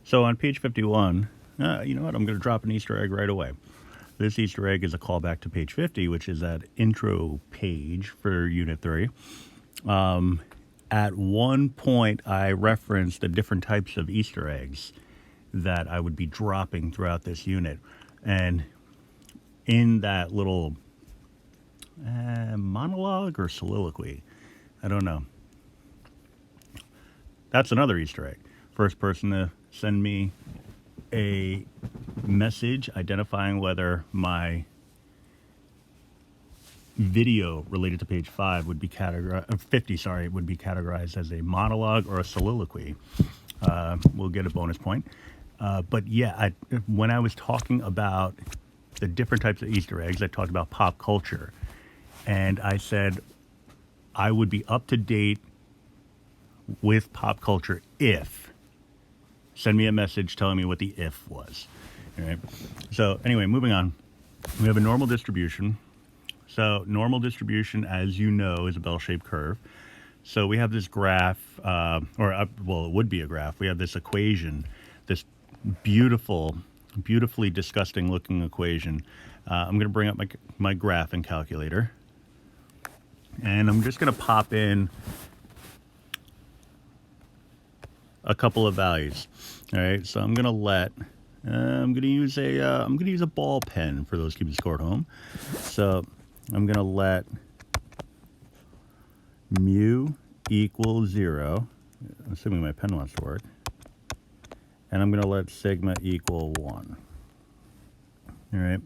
So on page 51, you know what? I'm going to drop an Easter egg right away. This Easter egg is a callback to page 50, which is that intro page for Unit 3. At one point, I referenced the different types of Easter eggs that I would be dropping throughout this unit. And in that little monologue or soliloquy, I don't know. That's another Easter egg. First person to send me a message identifying whether my video related to page 5 would be categorized, 50, sorry, would be categorized as a monologue or a soliloquy. We'll get a bonus point. But yeah, when I was talking about the different types of Easter eggs, I talked about pop culture. And I said I would be up to date with pop culture if. Send me a message telling me what the if was. All right. So anyway, moving on. We have a normal distribution. So normal distribution, as you know, is a bell-shaped curve. So we have this graph, well, it would be a graph. We have this equation, this beautifully disgusting looking equation. I'm going to bring up my graphing calculator. And I'm just going to pop in a couple of values. All right, so I'm going to use a ball pen for those keeping score at home. So I'm going to let mu equal 0, assuming my pen wants to work, and I'm going to let sigma equal 1. All right.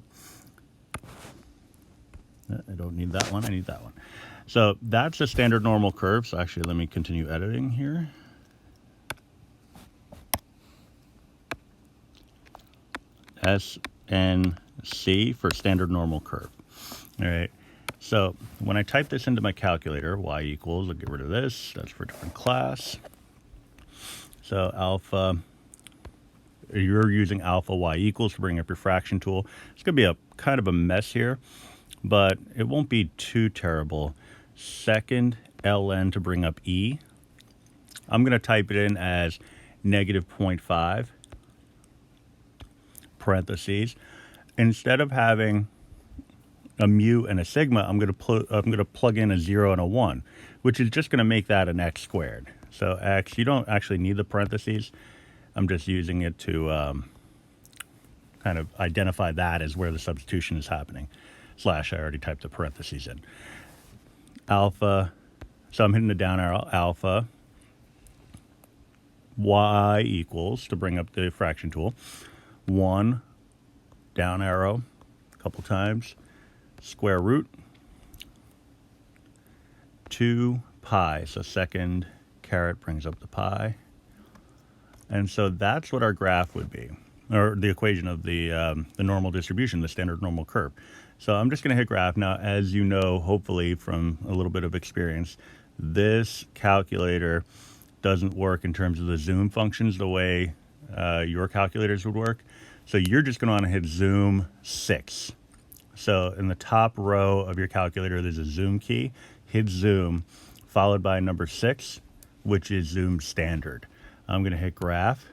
I don't need that one. I need that one. So that's a standard normal curve. So actually, let me continue editing here. SNC for standard normal curve. All right. So when I type this into my calculator, y equals, I'll get rid of this. That's for a different class. So alpha, you're using alpha y equals to bring up your fraction tool. It's going to be a kind of a mess here, but it won't be too terrible. Second ln to bring up e. I'm going to type it in as negative 0.5 parentheses. Instead of having a mu and a sigma, I'm going to plug in a 0 and a 1, which is just going to make that an x squared. So x, you don't actually need the parentheses. I'm just using it to kind of identify that as where the substitution is happening. Slash, I already typed the parentheses in. Alpha, so I'm hitting the down arrow, alpha, y equals, to bring up the fraction tool, 1, down arrow, a couple times, square root, 2 pi, so second caret brings up the pi. And so that's what our graph would be, or the equation of the normal distribution, the standard normal curve. So I'm just going to hit graph. Now, as you know, hopefully from a little bit of experience, this calculator doesn't work in terms of the zoom functions the way your calculators would work. So you're just going to want to hit zoom 6. So in the top row of your calculator, there's a zoom key. Hit zoom, followed by number 6, which is zoom standard. I'm going to hit graph,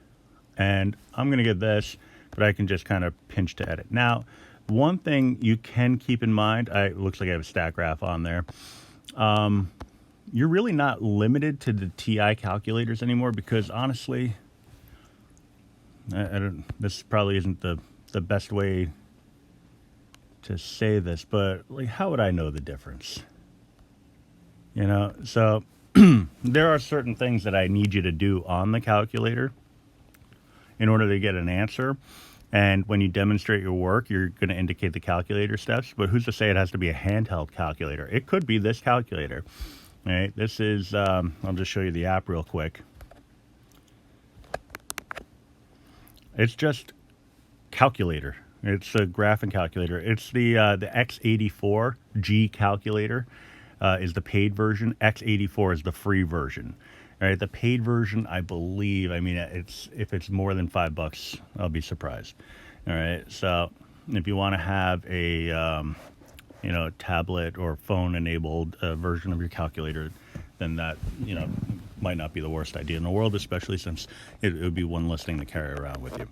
and I'm going to get this, but I can just kind of pinch to edit. Now, one thing you can keep in mind, it looks like I have a stat graph on there. You're really not limited to the TI calculators anymore because honestly, this probably isn't the best way to say this, but like, how would I know the difference? You know, so there are certain things that I need you to do on the calculator in order to get an answer. And when you demonstrate your work, you're going to indicate the calculator steps, but who's to say it has to be a handheld calculator? It could be this calculator. All right, this is, I'll just show you the app real quick. It's just calculator. It's a graphing calculator. It's the X84G calculator is the paid version. X84 is the free version. All right, the paid version, I believe, I mean, if it's more than $5, I'll be surprised. All right, so if you want to have a tablet or phone enabled version of your calculator, then that might not be the worst idea in the world, especially since it would be one less thing to carry around with you.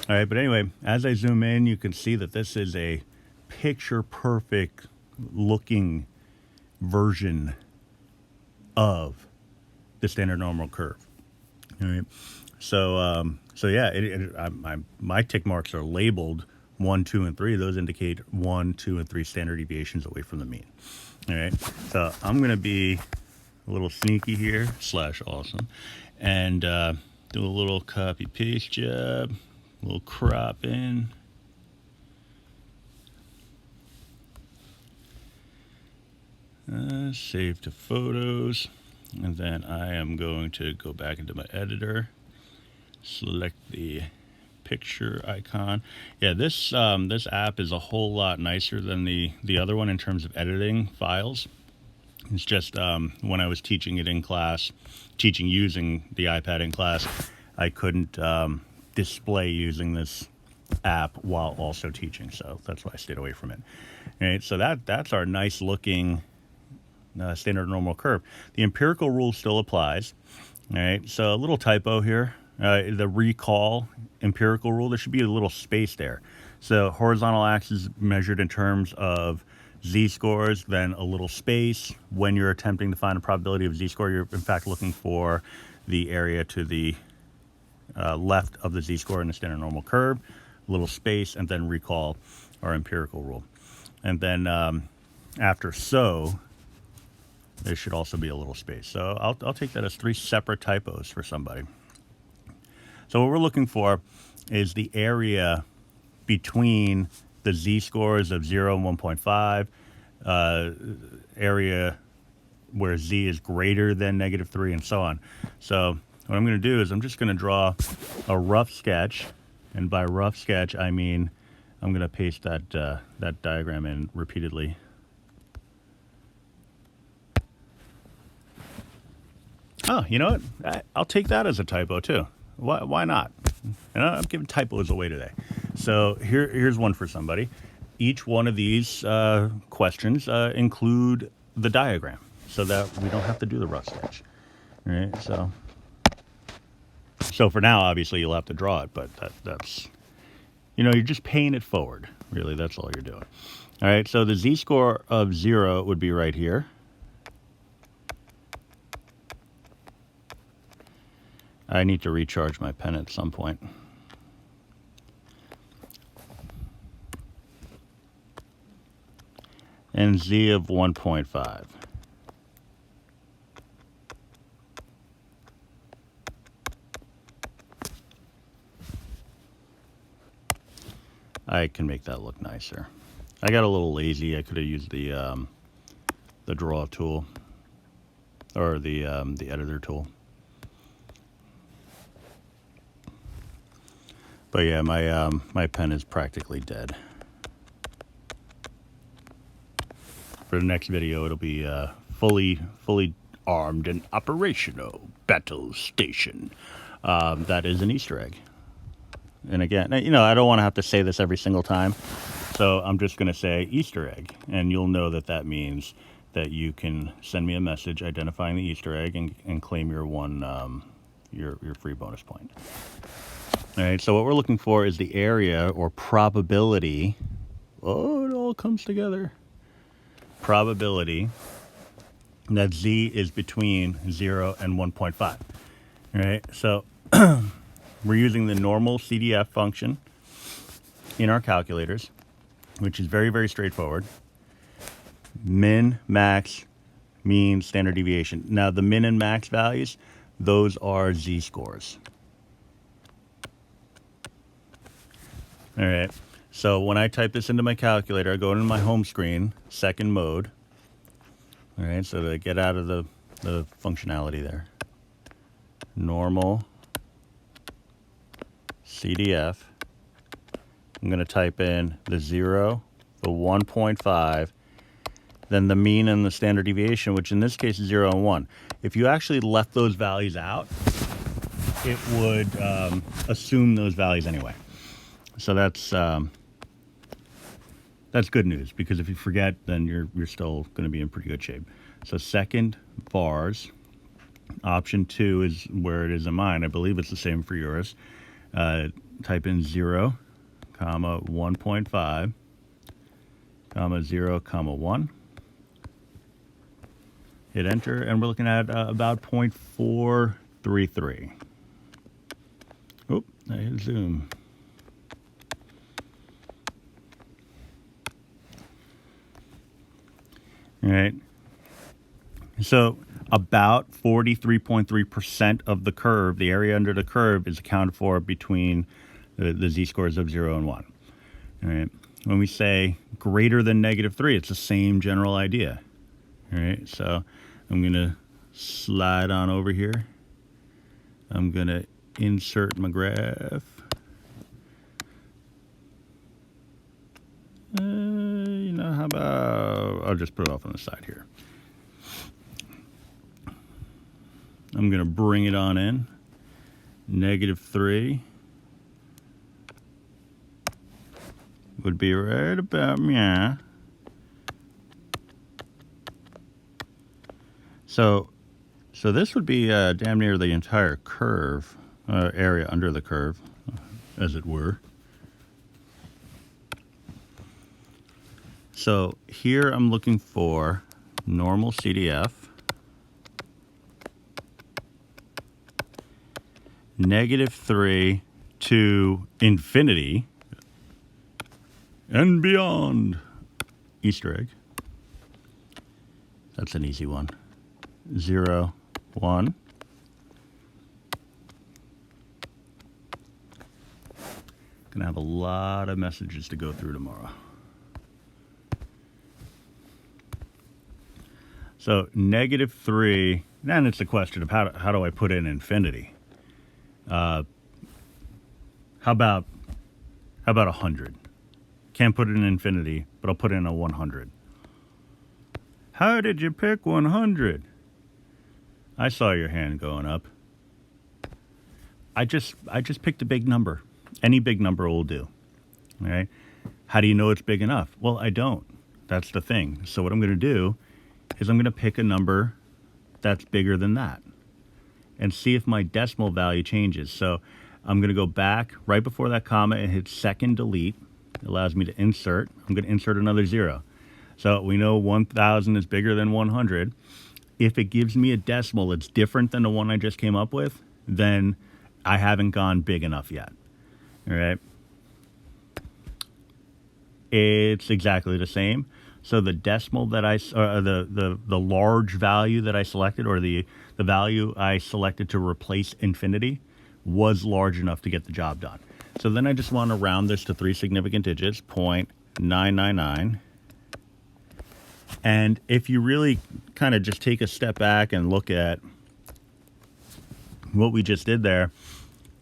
All right, but anyway, as I zoom in, you can see that this is a picture perfect looking version of the standard normal curve. All right. So yeah, my tick marks are labeled 1, 2, and 3. Those indicate 1, 2, and 3 standard deviations away from the mean. All right. So I'm going to be a little sneaky here / awesome, and do a little copy paste job, a little crop in. Save to photos, and then I am going to go back into my editor, select the picture icon. Yeah, this app is a whole lot nicer than the other one in terms of editing files. It's just when I was teaching it in class, teaching using the iPad in class, I couldn't display using this app while also teaching, so that's why I stayed away from it. All right, so that's our nice looking standard normal curve. The empirical rule still applies. All right, so a little typo here. The recall empirical rule, there should be a little space there. So horizontal axis measured in terms of z-scores, then a little space. When you're attempting to find a probability of z-score, you're in fact looking for the area to the left of the z-score in the standard normal curve, a little space, and then recall our empirical rule. And then after so, there should also be a little space. So I'll take that as 3 separate typos for somebody. So what we're looking for is the area between the z-scores of 0 and 1.5, area where z is greater than -3, and so on. So what I'm going to do is I'm just going to draw a rough sketch, and by rough sketch I mean I'm going to paste that diagram in repeatedly. Oh, you know what? I'll take that as a typo too. Why not? And I'm giving typos away today. So here's one for somebody. Each one of these questions include the diagram so that we don't have to do the rough sketch. All right, so for now, obviously, you'll have to draw it, but that's, you're just paying it forward. Really, that's all you're doing. All right, so the z-score of 0 would be right here. I need to recharge my pen at some point. And z of 1.5. I can make that look nicer. I got a little lazy. I could have used the draw tool or the editor tool. But yeah, my pen is practically dead. For the next video, it'll be fully armed and operational battle station. That is an Easter egg. And again, I don't want to have to say this every single time, so I'm just going to say Easter egg, and you'll know that means that you can send me a message identifying the Easter egg and claim your your free bonus point. All right, so what we're looking for is the area or probability. Oh, it all comes together. Probability that z is between 0 and 1.5. All right, so we're using the Normalcdf function in our calculators, which is very, very straightforward. Min, max, mean, standard deviation. Now, the min and max values, those are z-scores. All right, so when I type this into my calculator, I go into my home screen, second mode. All right, so to get out of the functionality there. Normal CDF. I'm going to type in the 0, the 1.5, then the mean and the standard deviation, which in this case is 0 and 1. If you actually left those values out, it would assume those values anyway. So that's good news, because if you forget, then you're still going to be in pretty good shape. So second vars, Option 2 is where it is in mine. I believe it's the same for yours. Type in 0, comma 1.5, comma 0, comma 1. Hit enter, and we're looking at about 0.433. Oop, I hit zoom. All right. So about 43.3% of the curve, the area under the curve, is accounted for between the z-scores of 0 and 1. All right. When we say greater than -3, it's the same general idea. All right. So I'm going to slide on over here. I'm going to insert my graph. How about, I'll just put it off on the side here. I'm going to bring it on in. -3 would be right about, yeah. So this would be damn near the entire curve, area under the curve, as it were. So here I'm looking for normal CDF, -3 to infinity and beyond. Easter egg. That's an easy one. 0, 1. Gonna have a lot of messages to go through tomorrow. So -3, then it's a question of how do I put in infinity? How about 100? Can't put it in infinity, but I'll put in a 100. How did you pick 100? I saw your hand going up. I just picked a big number. Any big number will do. All right. How do you know it's big enough? Well, I don't. That's the thing. So what I'm going to do is I'm going to pick a number that's bigger than that and see if my decimal value changes. So I'm going to go back right before that comma and hit second delete. It allows me to insert. I'm going to insert another 0. So we know 1,000 is bigger than 100. If it gives me a decimal that's different than the one I just came up with, then I haven't gone big enough yet. All right. It's exactly the same. So the decimal that the large value that I selected, or the value I selected to replace infinity, was large enough to get the job done. So then I just want to round this to 3 significant digits, 0.999. And if you really kind of just take a step back and look at what we just did there,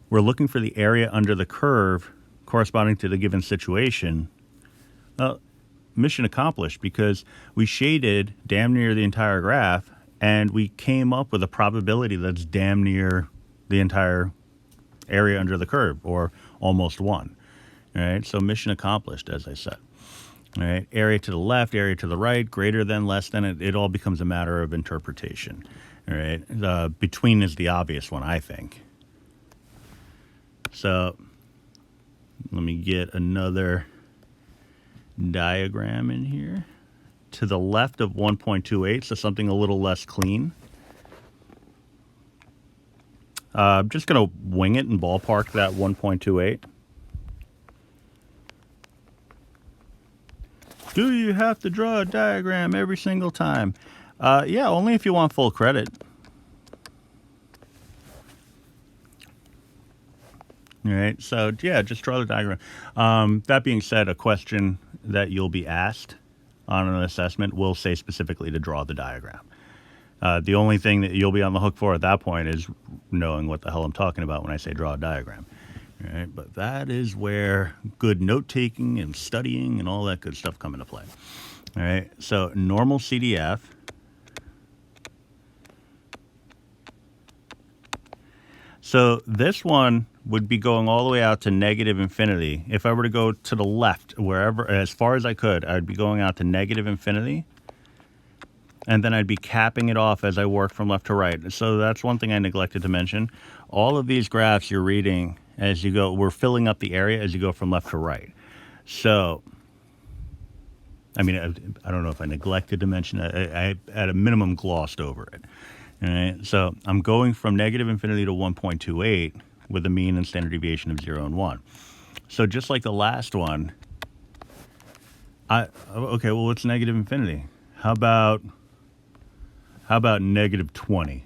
we're looking for the area under the curve corresponding to the given situation. Well, mission accomplished, because we shaded damn near the entire graph and we came up with a probability that's damn near the entire area under the curve, or almost 1. All right, so mission accomplished, as I said. All right, area to the left, area to the right, greater than, less than, it all becomes a matter of interpretation. All right, between is the obvious one, I think. So let me get another diagram in here. To the left of 1.28, so something a little less clean. I'm just going to wing it and ballpark that 1.28. Do you have to draw a diagram every single time? Yeah, only if you want full credit. All right, so yeah, just draw the diagram. That being said, a question that you'll be asked on an assessment will say specifically to draw the diagram. The only thing that you'll be on the hook for at that point is knowing what the hell I'm talking about when I say draw a diagram. All right, but that is where good note-taking and studying and all that good stuff come into play. All right, so normal CDF. So this one would be going all the way out to negative infinity. If I were to go to the left, wherever, as far as I could, I'd be going out to negative infinity. and then I'd be capping it off as I work from left to right. So that's one thing I neglected to mention. All of these graphs you're reading as you go, we're filling up the area as you go from left to right. So, I mean, I don't know if I neglected to mention it. I at a minimum glossed over it. All right. So I'm going from negative infinity to 1.28 with a mean and standard deviation of 0 and 1. So just like the last one, okay, well, what's negative infinity? How about negative 20?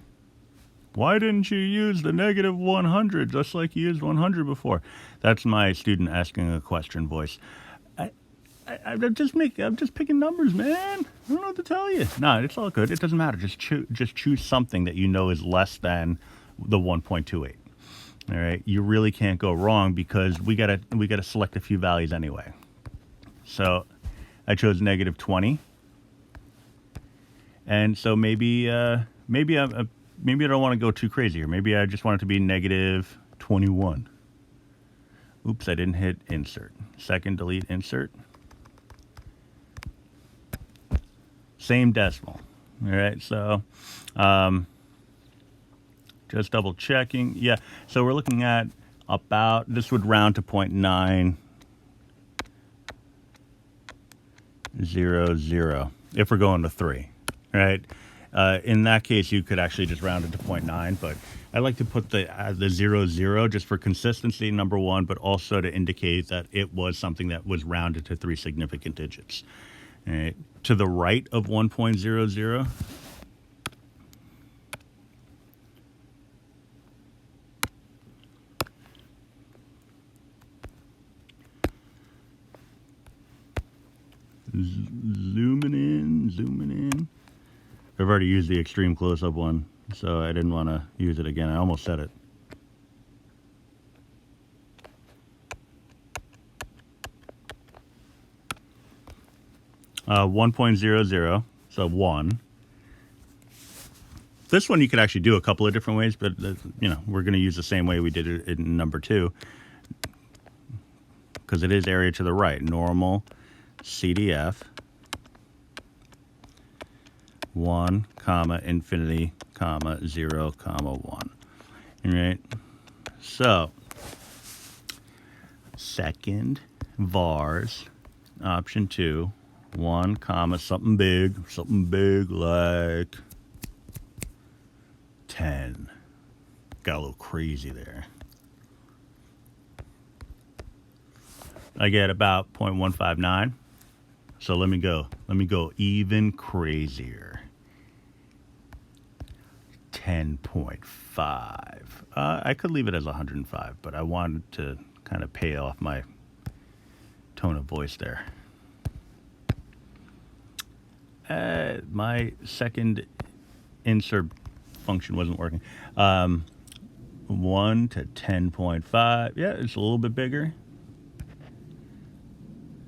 Why didn't you use the negative 100 just like you used 100 before? That's my student asking a question voice. I'm just picking numbers, man. I don't know what to tell you. No, it's all good. It doesn't matter. Just choose something that you know is less than the 1.28. All right, you really can't go wrong because we gotta select a few values anyway. So I chose negative 20, and so maybe I don't want to go too crazy here. Maybe I just want it to be negative 21. Oops, I didn't hit insert. Second, delete insert. Same decimal. All right, so just double checking. Yeah, so we're looking at about, this would round to 0.900 if we're going to 3, right? In that case, you could actually just round it to 0.9, but I like to put the 00 just for consistency, number one, but also to indicate that it was something that was rounded to 3 significant digits. All right. To the right of 1.00, zooming in. I've already used the extreme close-up one, so I didn't want to use it again. I almost said it. Uh, 1.00, so 1. This one you could actually do a couple of different ways, but we're going to use the same way we did it in number 2, because it is area to the right. Normal CDF 1, comma, infinity, comma, 0, comma, 1. All right. So second vars, option 2, 1, comma, something big like 10. Got a little crazy there. I get about 0.159. So let me go even crazier. 10.5. I could leave it as 105, but I wanted to kind of pay off my tone of voice there. My second insert function wasn't working. 1 to 10.5. Yeah, it's a little bit bigger.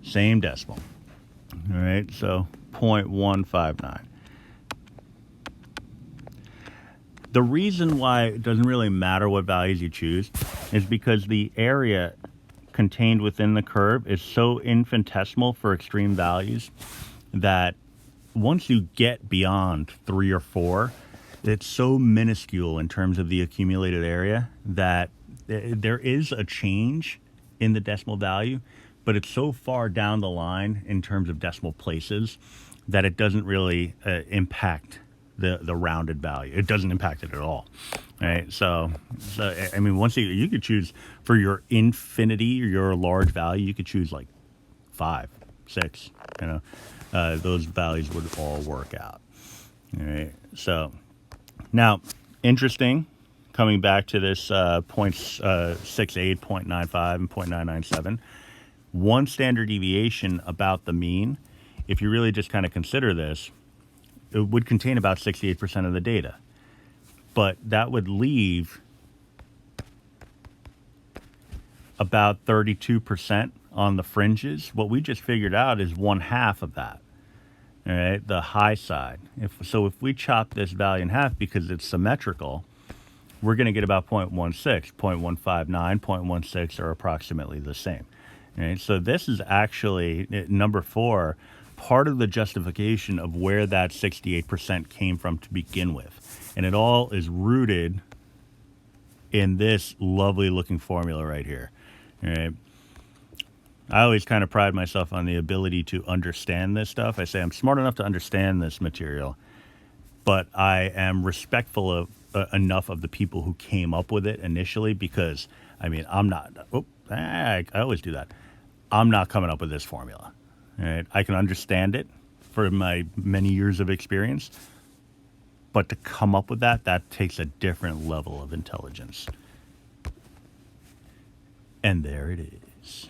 Same decimal. All right, so 0.159. The reason why it doesn't really matter what values you choose is because the area contained within the curve is so infinitesimal for extreme values that once you get beyond 3 or 4, it's so minuscule in terms of the accumulated area that there is a change in the decimal value, but it's so far down the line in terms of decimal places that it doesn't really impact the rounded value. It doesn't impact it at all. Right? So I mean, once you could choose for your infinity or your large value, you could choose like 5, 6, those values would all work out. All right. So now, interesting, coming back to this 0.68, 0.95, and 0.997, one standard deviation about the mean, if you really just kind of consider this, it would contain about 68% of the data. But that would leave about 32% on the fringes. What we just figured out is 1/2 of that. All right, the high side. If we chop this value in half because it's symmetrical, we're going to get about 0.16, 0.159, 0.16 are approximately the same. All right, so this is actually, number 4 part of the justification of where that 68% came from to begin with. And it all is rooted in this lovely looking formula right here. All right. I always kind of pride myself on the ability to understand this stuff. I say I'm smart enough to understand this material, but I am respectful of enough of the people who came up with it initially, because I mean, I'm not, I always do that. I'm not coming up with this formula. All right. I can understand it for my many years of experience, but to come up with that, that takes a different level of intelligence. And there it is.